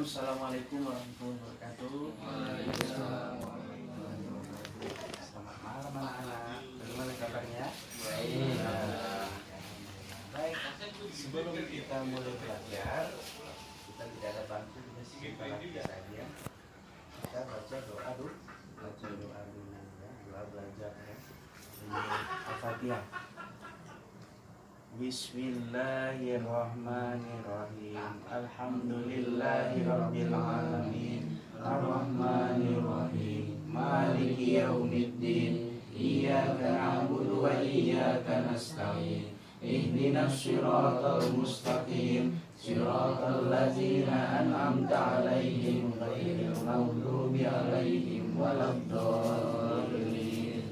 Assalamualaikum warahmatullahi wabarakatuh. Waalaikumsalam. Selamat malam anak-anak. Bagaimana kabarnya? Baik. Sebelum kita mulai belajar, kita tidak ada bangku, kita lagi saja. Kita baca doa dulu. Baca doa dulu ya. Doa belajar ya. Al-Fatihah. Bismillahirrahmanirrahim. Alhamdulillahirabbil alamin. Arrahmanirrahim. Maliki yaumiddin. Iyyaka na'budu wa iyyaka nasta'in. Ihdinas siratal mustaqim. Siratal ladzina an'amta 'alaihim ghairil maghdubi 'alaihim waladdallin.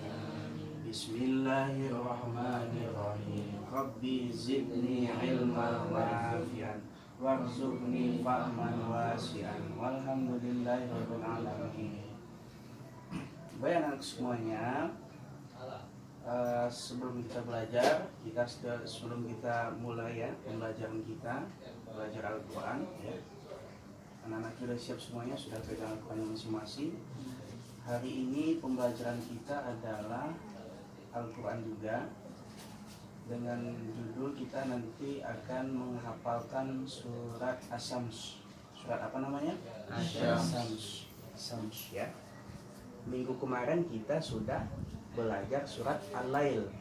Bismillahirrahmanirrahim. Rabbi zidni ilman nafi'an warzuqni fahman wasi'an walhamdulillahirabbil alamin. Baik anak semuanya, sebelum kita belajar, sebelum kita mulai ya pembelajaran kita belajar Al-Quran ya. Anak-anak sudah siap semuanya, sudah pegang Al-Quran masing-masing. Hari ini pembelajaran kita adalah Al-Quran juga. Dengan judul kita nanti akan menghafalkan surat As-Syams. Surat apa namanya? As-Syams. As-Syams ya. Minggu kemarin kita sudah belajar surat Al-Lail.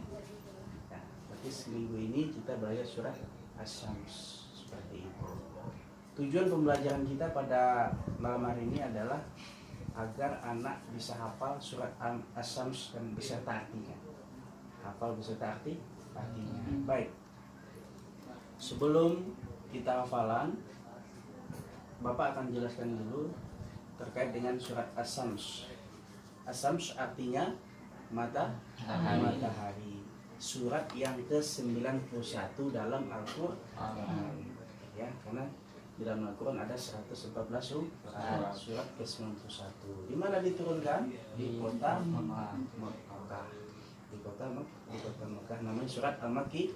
Nah, berarti seminggu ini kita belajar surat As-Syams. Seperti itu. Tujuan pembelajaran kita pada malam hari ini adalah agar anak bisa hafal surat As-Syams dan beserta artinya. Hafal beserta artinya. Baik. Sebelum kita hafalan, Bapak akan jelaskan dulu terkait dengan surat As-Syams. As-Syams artinya matahari. Surat yang ke-91 dalam Al-Quran. Ya, karena di dalam Al-Quran ada 114 surat ke-91. Di mana diturunkan? Di kota Makkah. Di kota Makkah, namanya surat Al-Makki.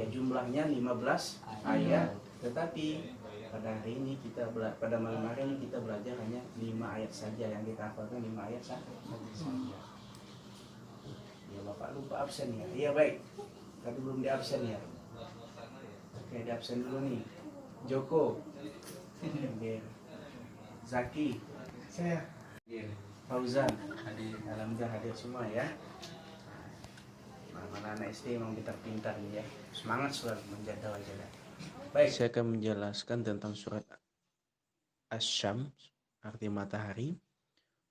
Jumlahnya 15 ayat, tetapi pada hari ini pada malam hari ini kita belajar hanya 5 ayat saja, yang kita hafalkan 5 ayat saja. Ya, Bapak lupa absen ya. Iya baik. Tadi belum di absen ya. Oke, di absen dulu nih. Joko. Zaki. Saya. Fauzan. Alhamdulillah hadir semua ya. Anak-anak SD memang pintar-pintar nih ya. Semangat selalu menjaga wajah. Baik, saya akan menjelaskan tentang surat Asy-Syams, arti matahari.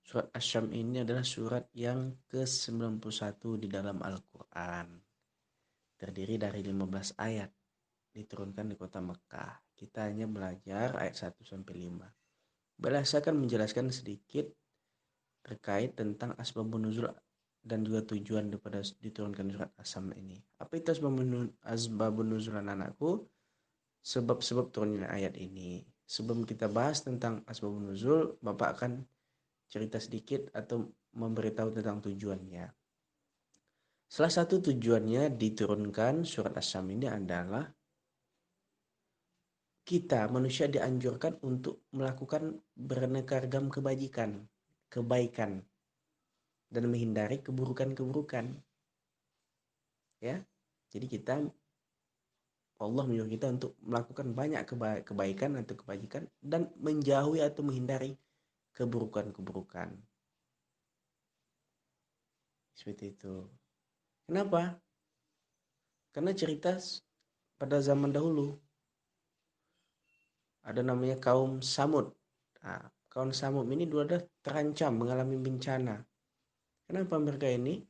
Surat Asy-Syams ini adalah surat yang ke-91 di dalam Al-Quran. Terdiri dari 15 ayat. Diturunkan di kota Mekah. Kita hanya belajar ayat 1-5. Saya akan menjelaskan sedikit terkait tentang asbabun nuzul dan juga tujuan daripada diturunkan surat As-Syams ini. Apa itu asbabun nuzul anak-anakku? Sebab-sebab turunnya ayat ini. Sebelum kita bahas tentang asbabun nuzul, Bapak akan cerita sedikit atau memberitahu tentang tujuannya. Salah satu tujuannya diturunkan surat As-Syams ini adalah kita manusia dianjurkan untuk melakukan beraneka ragam kebaikan dan menghindari keburukan-keburukan. Ya. Jadi Allah menyuruh kita untuk melakukan banyak kebaikan atau kebajikan dan menjauhi atau menghindari keburukan-keburukan. Seperti itu. Kenapa? Karena cerita pada zaman dahulu ada namanya kaum Samud. Nah, kaum Samud ini dulu ada terancam mengalami bencana. Kenapa mereka ini?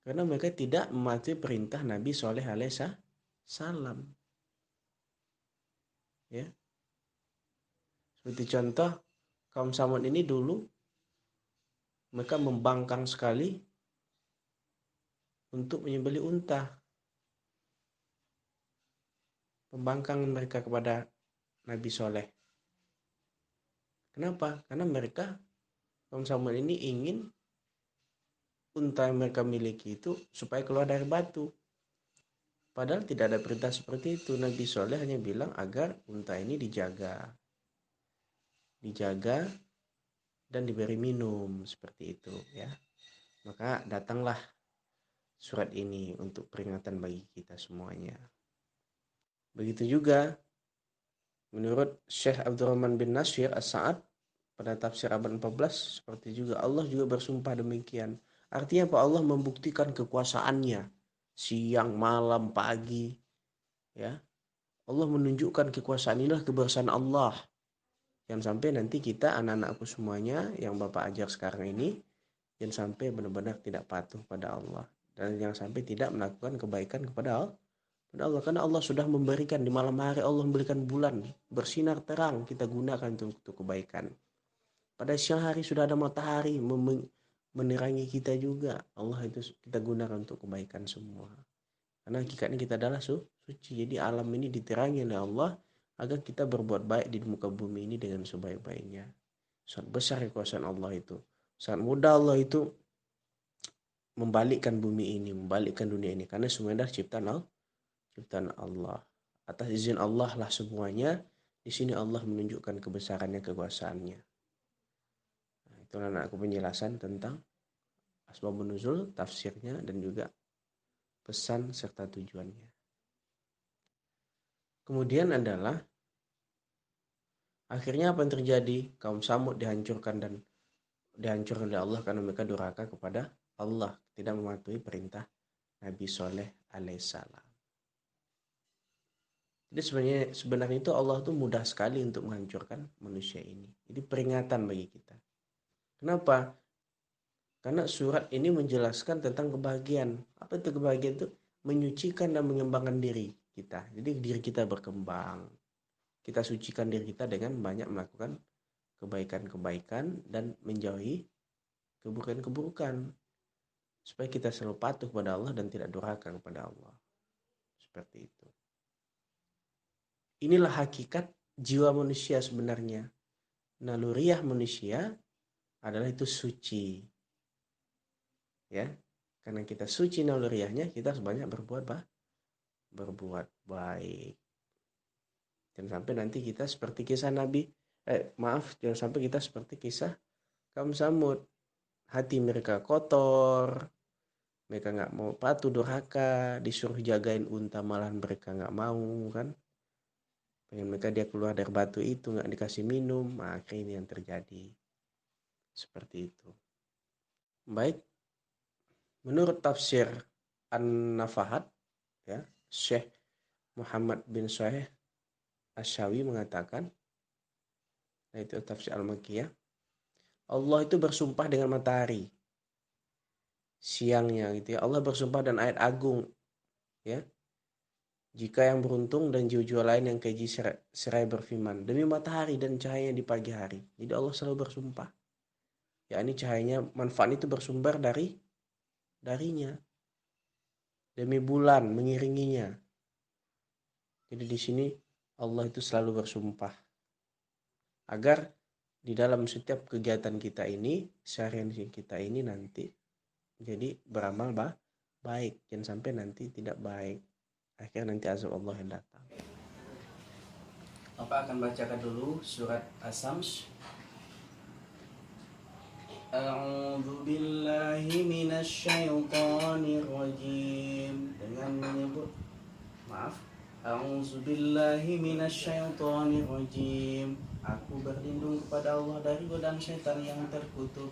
Karena mereka tidak mematuhi perintah Nabi Shalih alaihi salam. Ya. Seperti contoh, kaum Samud ini dulu mereka membangkang sekali untuk menyembelih unta. Pembangkangan mereka kepada Nabi Soleh. Kenapa? Karena mereka kaum Samud ini ingin unta yang mereka miliki itu supaya keluar dari batu. Padahal tidak ada perintah seperti itu. Nabi Soleh hanya bilang agar unta ini dijaga dan diberi minum seperti itu ya. Maka datanglah surat ini untuk peringatan bagi kita semuanya. Begitu juga menurut Syekh Abdurrahman bin Nasir As-Sa'ad pada tafsir abad 14 seperti juga Allah juga bersumpah demikian. Artinya apa? Allah membuktikan kekuasaannya siang, malam, pagi ya. Allah menunjukkan kekuasaan inilah kebesaran Allah. Jangan sampai nanti kita anak-anakku semuanya yang Bapak ajar sekarang ini jangan sampai benar-benar tidak patuh pada Allah dan jangan sampai tidak melakukan kebaikan kepada Allah. Karena Allah sudah memberikan di malam hari, Allah memberikan bulan bersinar terang, kita gunakan untuk kebaikan. Pada siang hari sudah ada matahari menerangi kita juga, Allah itu kita gunakan untuk kebaikan semua. Karena hakikatnya kita adalah suci. Jadi alam ini diterangi oleh Allah agar kita berbuat baik di muka bumi ini dengan sebaik-baiknya. Sangat besar kekuasaan Allah itu. Sangat mudah Allah itu membalikkan bumi ini, membalikkan dunia ini. Karena semuanya adalah ciptaan Allah. Atas izin Allah lah semuanya. Di sini Allah menunjukkan kebesarannya, kekuasaannya. Nah, itulah aku penjelasan tentang asbabun nuzul, tafsirnya dan juga pesan serta tujuannya. Kemudian adalah akhirnya apa yang terjadi? Kaum Samud dihancurkan oleh Allah karena mereka durhaka kepada Allah, tidak mematuhi perintah Nabi Soleh alaihissalam. Jadi sebenarnya itu Allah tuh mudah sekali untuk menghancurkan manusia ini. Jadi peringatan bagi kita. Kenapa? Karena surat ini menjelaskan tentang kebahagiaan. Apa itu kebahagiaan itu? Menyucikan dan mengembangkan diri kita. Jadi diri kita berkembang. Kita sucikan diri kita dengan banyak melakukan kebaikan-kebaikan dan menjauhi keburukan-keburukan. Supaya kita selalu patuh kepada Allah dan tidak durhaka kepada Allah. Seperti itu. Inilah hakikat jiwa manusia sebenarnya. Naluriah manusia adalah itu suci. Ya. Karena kita suci naluriahnya, kita harus banyak berbuat baik. Jangan sampai nanti kita seperti kisah jangan sampai kita seperti kisah kaum Samud. Hati mereka kotor, mereka nggak mau patuh, durhaka, disuruh jagain unta malahan mereka nggak mau kan. Pengen mereka dia keluar dari batu itu nggak dikasih minum, akhirnya ini yang terjadi seperti itu. Baik, menurut tafsir An-Nafahat ya, Syekh Muhammad bin Shalih Asy-Syawi mengatakan, nah itu tafsir Al-Makkiyah, Allah itu bersumpah dengan matahari siangnya gitu ya. Allah bersumpah dan ayat agung ya. Jika yang beruntung dan jiwa-jiwa lain yang keji serai berfirman, demi matahari dan cahaya di pagi hari. Jadi Allah selalu bersumpah. Ya ini cahayanya, manfaat itu bersumber darinya. Demi bulan mengiringinya. Jadi di sini Allah itu selalu bersumpah. Agar di dalam setiap kegiatan kita ini, seharian kita ini nanti jadi beramal baik. Jangan sampai nanti tidak baik. Akhirnya nanti azab Allah yang datang. Bapak akan bacakan dulu surat As-Sams. A'udzu billahi minasyaitonir rajim. Dengan menyebut A'udzu billahi minasyaitonir rajim. Aku berlindung kepada Allah dari godaan setan yang terkutuk.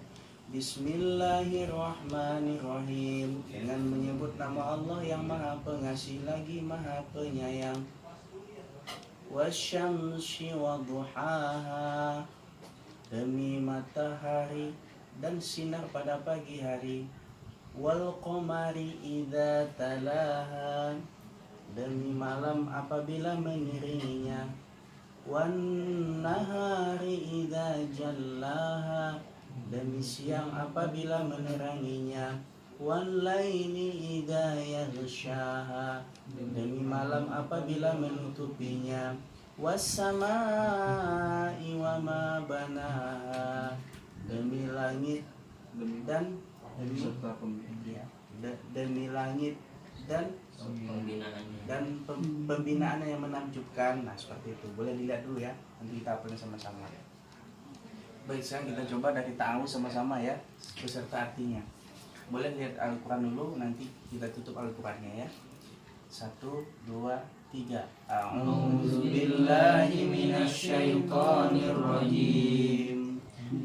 Bismillahirrahmanirrahim. Dengan menyebut nama Allah yang Maha Pengasih lagi Maha Penyayang. Wasyamsi wadduhaha. Demi matahari dan sinar pada pagi hari. Wal qamari idza talaha. Demi malam apabila mengiringinya. Wan nahari idza jallaha. Demi siang apabila meneranginya. Wal laili idza yaghshaha. Demi malam apabila menutupinya. Was-samaa'i wa ma banaha. Demi langit dan demi langit dan pembinaannya yang menakjubkan. Nah seperti itu, boleh dilihat dulu ya, nanti kita hafalnya sama-sama. Baik, sekarang kita coba dari ta'awudz sama-sama ya, beserta artinya. Boleh lihat Al-Quran dulu, nanti kita tutup Al-Qurannya ya. 1, 2, 3. A'udzubillahi minasyaitonirrajim.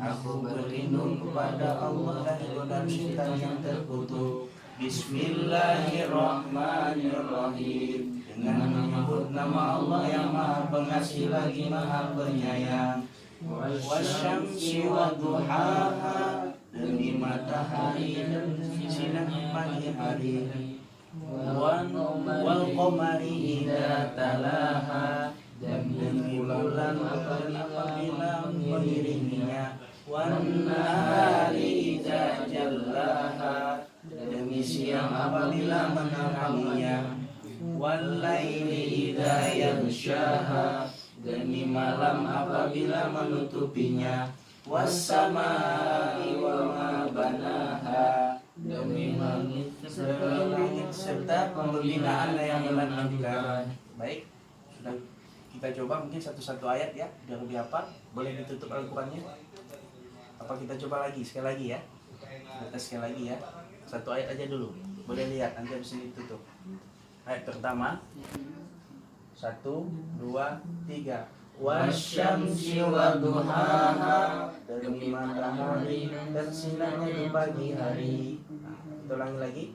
Aku berlindung kepada Allah dari godaan syaitan yang terkutuk. Bismillahirrahmanirrahim. Dengan menyebut nama Allah yang Maha Pengasih lagi Maha Penyayang. Wasyamsi wadduhaha, demi matahari dan sinar pagi hari. Wal qamari idza talaha, demi bulan apabila mengiringinya. Wan nahari idza jallaha, demi siang apabila meneranginya. Wal laili idza yaghshaha, demi malam apabila menutupinya. Wassamai wa ma banaha, demi langit serta pembinaan yang menakjubkan. Baik, sudah kita coba mungkin satu-satu ayat ya, biar lebih hafal. Boleh ditutup Al-Qurannya? Apa kita coba lagi, sekali lagi ya? Kita sekali lagi ya. Satu ayat aja dulu. Boleh lihat, nanti habis ini ditutup. Ayat pertama. 1, 2, 3. Wasyamsi wadduhaha, demi matahari dan sinarnya di pagi hari. Kita ulangi lagi.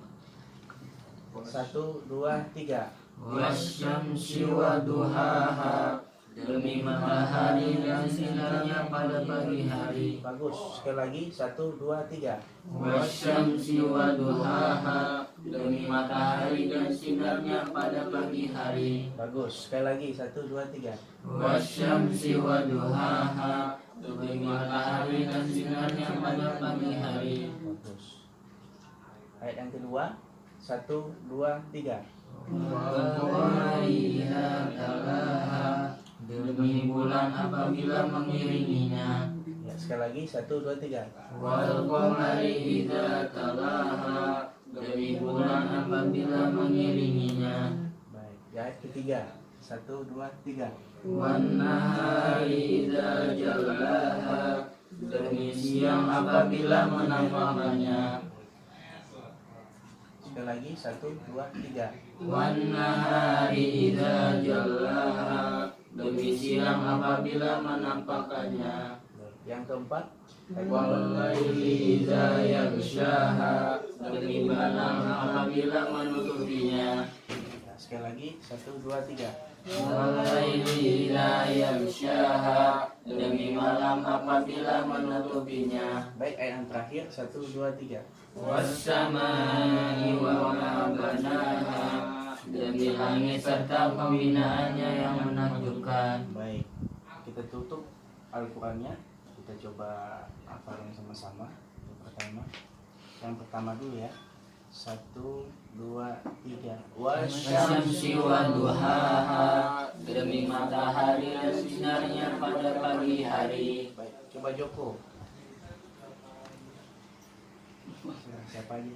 1, 2, 3. Wasyamsi wadduhaha, demi matahari dan sinarnya pada pagi hari. Bagus. Sekali lagi. 1, 2, 3. Wasyamsi wadduhaha, demi matahari dan sinarnya pada pagi hari. Bagus. Sekali lagi. 1, 2, 3. Wasyamsi wadduhaha, demi matahari dan sinarnya pada pagi hari. Bagus. Ayat yang kedua. 1, 2, 3. Wal qamari idza talaha, demi bulan apabila mengiringinya. Ya, sekali lagi. 1, 2, 3. Wal qamari idza talaha, demi bulan apabila mengiringinya. Baik. Di ayat ketiga. 1, 2, 3. Wan nahari idza jallaha, demi siang apabila menampakkannya. Sekali lagi. 1, 2, 3. Wan nahari idza jallaha, demi siang apabila menampakkannya. Yang keempat. Wal laili idza yaghshaha, demi malam apabila menutupinya. Ya, sekali lagi. 1, 2, 3. Wal laili idza yaghshaha, demi malam apabila menutupinya. Baik, ayat yang terakhir. 1, 2, 3. Wassamai wa ma banaha, demi langit serta pembinaannya yang menakjubkan. Baik. Kita tutup Al-Qurannya. Kita coba hafalin sama-sama. Yang pertama dulu ya. 1, 2, 3. Wasyamsi wadduhaha, demi matahari dan sinarnya pada pagi hari. Baik, coba Joko. Siapa aja?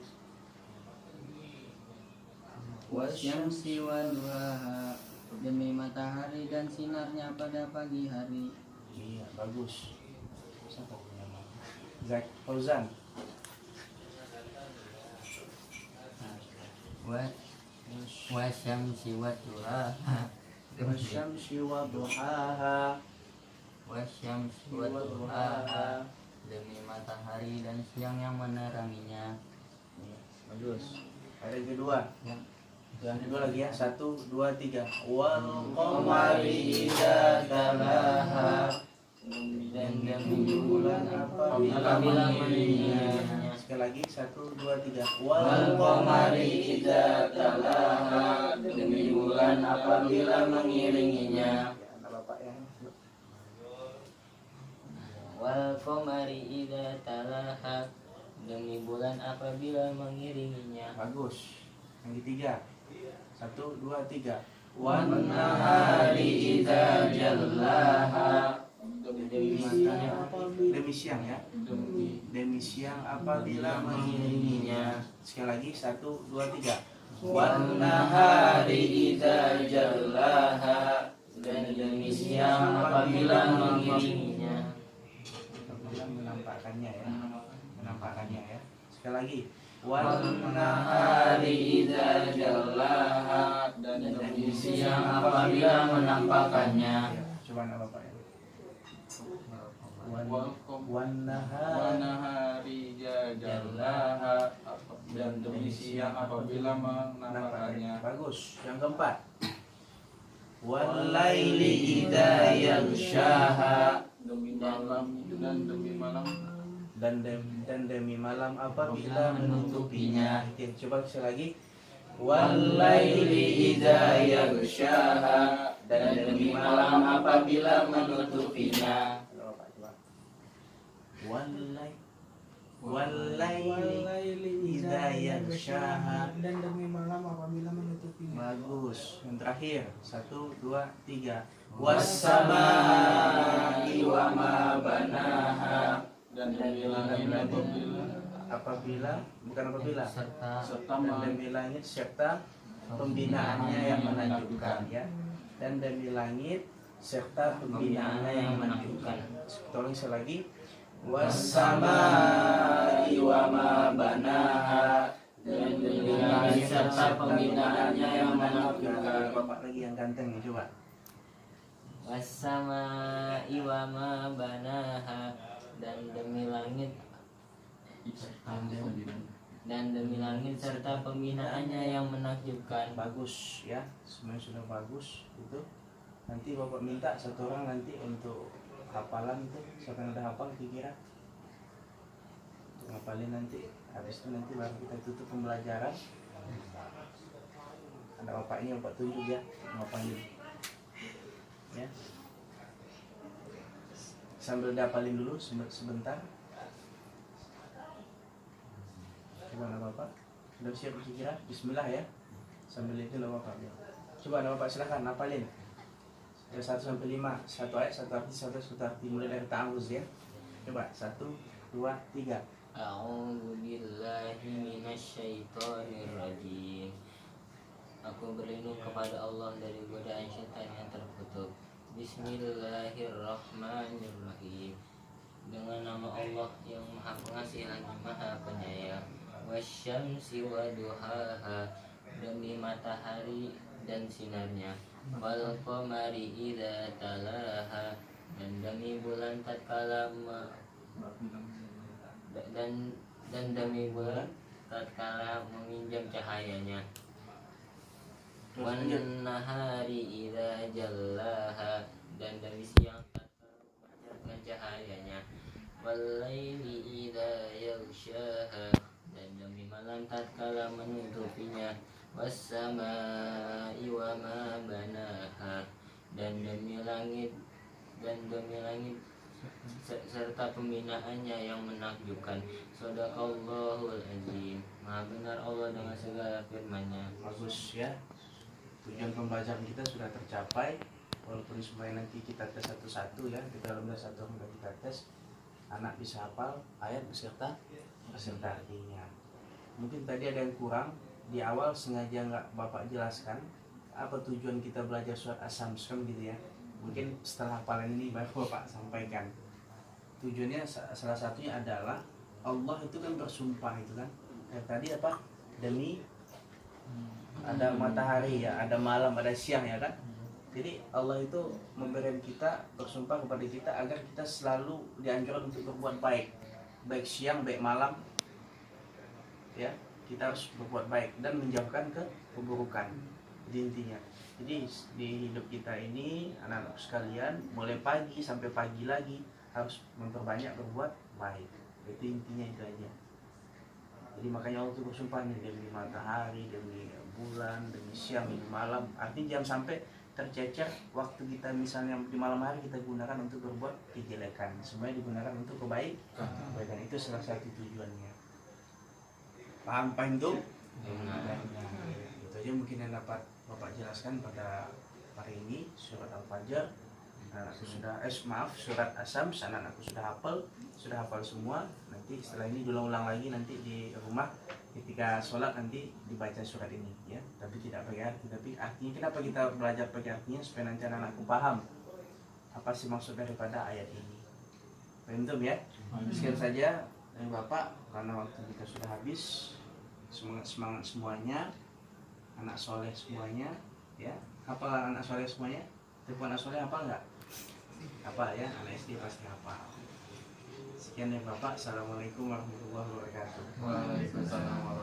Wasyamsi wadduhaha, demi matahari dan sinarnya pada pagi hari. Iya, bagus. Siapa punya nama? Zak Fauzan. Wasyamsi wadduhaha, Wasyamsi wadduhaha. wasyamsi wadduhaha, demi matahari dan siang yang meneranginya. Iya, bagus. Ada yang kedua. Ya. Yang kedua lagi ya. 1, 2, 3. Wal Qamari idza talaha, dan demi bulan apabila mengiringinya. Sekali lagi. 1, 2, 3. wal qamari idza talaha, demi bulan apabila mengiringinya. Ya, anak bapak ya. Wal qamari idza talaha, demi bulan apabila mengiringinya. Bagus. Yang ketiga. 1, 2, 3. Wan nahari idza jallaha, Demi siang ya. Demi siang apabila mengiringinya. Sekali lagi. 1, 2, 3. wan nahari idza jallaha, dan demi siang apabila mengiringinya. apabila menampakkannya ya, menampakkannya ya. Sekali lagi, wan nahari idza jallaha, Dan demi siang apabila menampakkannya. ya, coba nama Pak ya. Wan nahari Wanahari jajallaha, dan demi siang apabila menampakkannya. Bagus. Yang keempat. Wal laili idza yaghshaha, Demi malam dan demi malam dan demi malam apabila menutupinya. Coba sekali lagi. Wal laili idza yaghshaha, Dan demi malam apabila menutupinya. Wal laili idza yaghshaha, dan demi malam apabila menutupinya. bagus. Yang terakhir, 1, 2, 3. Wassamai wa ma banaha, Dan demi langit apabila bukan apabila serta serta dan demi langit serta pembinaannya yang menakjubkan ya, dan demi langit serta pembinaannya yang menakjubkan. Tolong sekali lagi. wassamai wa ma banaha, dan demi langit serta pembinaannya yang menakjubkan. Bapak lagi yang ganteng ya, coba. Wassamai wa ma banaha, dan demi langit serta pembinaannya yang menakjubkan. Bagus ya, semuanya sudah bagus itu. Nanti Bapak minta satu orang nanti untuk hafalan itu, siapa yang udah hafal kira-kira untuk ngapalin nanti. Habis itu nanti baru kita tutup pembelajaran. Ada bapaknya, Bapak tunjuk ya ngapalin ya, sambil dihafalin dulu sebentar. Gimana Bapak? Sudah siap kira-kira? Bismillah ya. Sambil itu lah Bapak. Coba Bapak silakan hafalin. Dari 1 sampai 5, satu ayat, satu arti, mulai dari ta'awuz ya. Coba 1, 2, 3. A'udzu billahi minasyaitonir rajim. Aku berlindung kepada Allah dari godaan syaitan yang terkutuk. Bismillahirrahmanirrahim. Dengan nama Allah yang Maha Pengasih lagi Maha Penyayang. Wasyamsi wa duhaha, demi matahari dan sinarnya. Wal qamari idza talaha, dan demi bulan tatkala dan demi bulan tatkala meminjam cahayanya. Wan nahari idza jallaha, dan demi siang tatkala memancarkan cahayanya. Wal laili idza yaghshaha, dan demi malam tatkala menutupinya. Wassamai wa ma banaha, dan demi langit serta pembinaannya yang menakjubkan. Shadaqallahul azim. Maha benar Allah dengan segala firman-Nya. Bagus ya. Tujuan pembelajaran kita sudah tercapai. Walaupun supaya nanti kita tes satu-satu ya. Kita dalam satu orang kita tes, anak bisa hafal ayat beserta artinya. Mungkin tadi ada yang kurang. Di awal sengaja nggak Bapak jelaskan apa tujuan kita belajar surat As-Samsun gitu ya. Mungkin setelah hafalan ini baru Bapak sampaikan. Tujuannya salah satunya adalah Allah itu kan bersumpah itu kan. Tadi apa? Demi ada matahari ya, ada malam, ada siang ya kan. Jadi Allah itu memberikan kita, bersumpah kepada kita agar kita selalu dianjurkan untuk berbuat baik, baik siang, baik malam ya. Kita harus berbuat baik dan menjauhkan keburukan. Jadi intinya, jadi di hidup kita ini anak-anak sekalian, mulai pagi sampai pagi lagi harus memperbanyak berbuat baik. Itu intinya, itu aja. Jadi makanya Allah itu bersumpah nih, demi matahari, demi bulan, demi siang, demi malam. Artinya jangan sampai tercecer waktu kita, misalnya di malam hari kita gunakan untuk berbuat kejelekan. Semuanya digunakan untuk kebaikan. Itu salah satu tujuannya. Paham itu? Itu aja mungkin yang dapat Bapak jelaskan pada hari ini surat Al-Fajr. Anakku sudah surat Asam anak aku sudah hafal semua. Nanti setelah ini diulang lagi nanti di rumah ketika sholat nanti dibaca surat ini ya, tapi tidak pakai arti, tapi artinya kenapa kita belajar pakai artinya supaya nanti anakku paham apa sih maksud daripada ayat ini. Paham ya? Sekian saja dari Bapak karena waktu kita sudah habis. Semangat semuanya, anak soleh semuanya ya. Apa anak soleh semuanya? Telepon anak soleh apa enggak? Apa ya, anak SD pasti hafal. Sekian dari Bapak. Assalamualaikum warahmatullahi wabarakatuh. Waalaikumsalam.